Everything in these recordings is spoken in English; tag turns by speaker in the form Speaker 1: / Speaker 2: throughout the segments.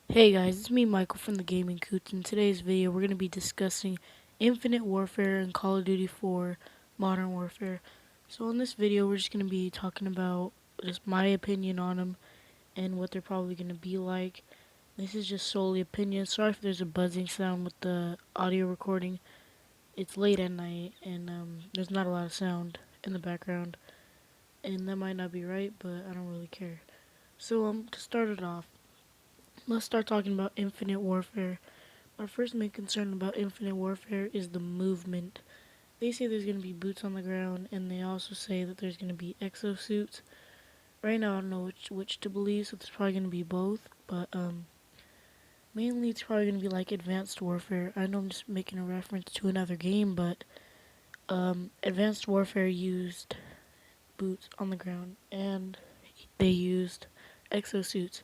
Speaker 1: Hey guys, it's me Michael from the Gaming Coots. In today's video, we're going to be discussing Infinite Warfare and Call of Duty 4 Modern Warfare. So in this video, we're just going to be talking about just my opinion on them and what they're probably going to be like. This is just solely opinion. Sorry if there's a buzzing sound with the audio recording. It's late at night and there's not a lot of sound in the background. And that might not be right, but I don't really care. So to start it off, let's start talking about Infinite Warfare. Our first main concern about Infinite Warfare is the movement. They say there's going to be boots on the ground, and they also say that there's going to be exosuits. Right now, I don't know which to believe, so it's probably going to be both. But mainly, it's probably going to be like Advanced Warfare. I know I'm just making a reference to another game, but Advanced Warfare used boots on the ground, and they used exosuits.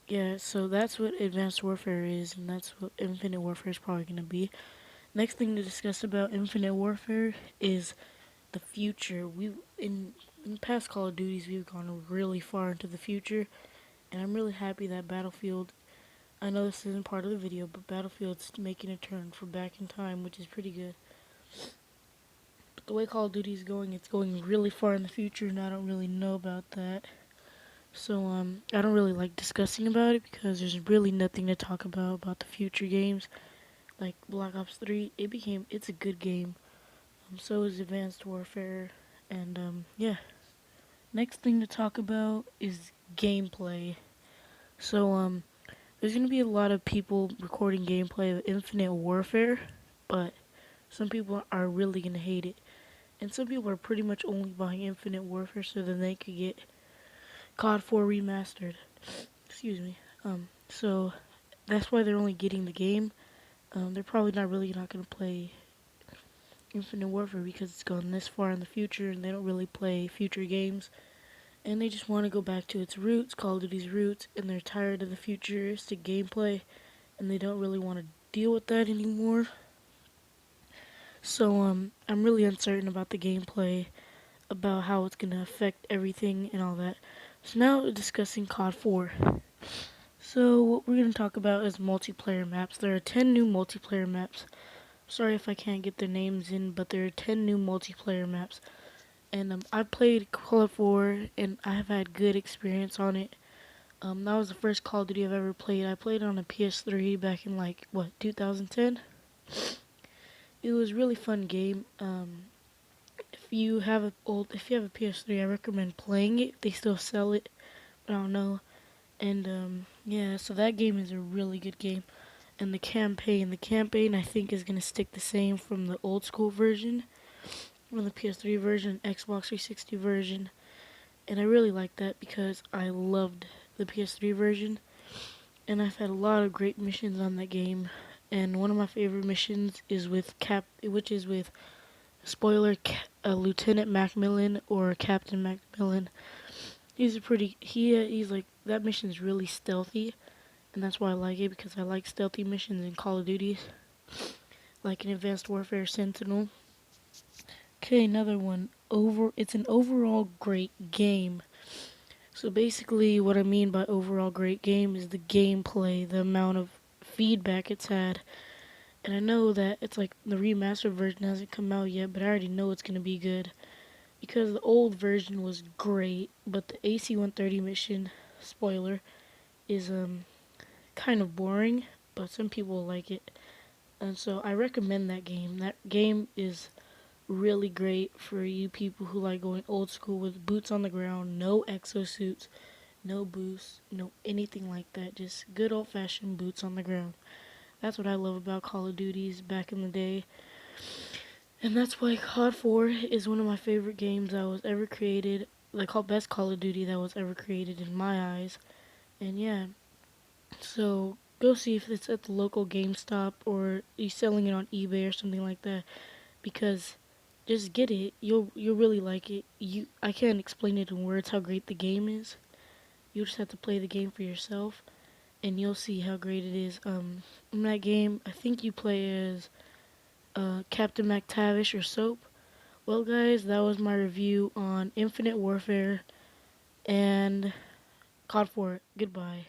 Speaker 1: Yeah, so that's what Advanced Warfare is, and that's what Infinite Warfare is probably going to be. Next thing to discuss about Infinite Warfare is the future. In past Call of Duties, we've gone really far into the future, and I'm really happy that Battlefield. I know this isn't part of the video, but Battlefield's making a turn for back in time, which is pretty good. But the way Call of Duty is going, it's going really far in the future, and I don't really know about that. So I don't really like discussing about it because there's really nothing to talk about the future games. Like Black Ops 3, it's a good game. So is Advanced Warfare, and yeah. Next thing to talk about is gameplay. So there's gonna be a lot of people recording gameplay of Infinite Warfare, but some people are really gonna hate it, and some people are pretty much only buying Infinite Warfare so that they could get COD 4 remastered. Excuse me. So that's why they're only getting the game. They're probably not gonna play Infinite Warfare because it's gone this far in the future and they don't really play future games. And they just want to go back to its roots, Call of Duty's roots, and they're tired of the futuristic gameplay and they don't really want to deal with that anymore. So I'm really uncertain about the gameplay, about how it's going to affect everything and all that. So now discussing COD 4. So what we're going to talk about is multiplayer maps. There are 10 new multiplayer maps. Sorry if I can't get their names in, but there are 10 new multiplayer maps. And I played Call of 4 and I have had good experience on it. That was the first Call of Duty I've ever played. I played it on a PS3 back in 2010. It was a really fun game. If you have a PS3, I recommend playing it. They still sell it, but I don't know. And yeah, so that game is a really good game. And the campaign I think is gonna stick the same from the old school version, from the PS3 version, Xbox 360 version. And I really like that because I loved the PS3 version, and I've had a lot of great missions on that game. And one of my favorite missions is which is with spoiler, Lieutenant Macmillan or Captain Macmillan. He's like that mission's really stealthy, and that's why I like it because I like stealthy missions in Call of Duty, like in Advanced Warfare Sentinel. Okay, another one. It's an overall great game. So basically, what I mean by overall great game is the gameplay, the amount of feedback it's had. And I know that it's like the remastered version hasn't come out yet, but I already know it's gonna be good because the old version was great, but the AC-130 mission, spoiler, is kind of boring, but some people like it. And so I recommend that game. That game is really great for you people who like going old school with boots on the ground, no exosuits, no boost, no anything like that. Just good old fashioned boots on the ground. That's what I love about Call of Duties back in the day. And that's why COD 4 is one of my favorite games that was ever created. The best Call of Duty that was ever created in my eyes. And yeah, so go see if it's at the local GameStop or you're selling it on eBay or something like that. Because just get it. You'll really like it. I can't explain it in words how great the game is. You just have to play the game for yourself, and you'll see how great it is. In that game, I think you play as Captain McTavish or Soap. Well, guys, that was my review on Infinite Warfare and COD 4. Goodbye.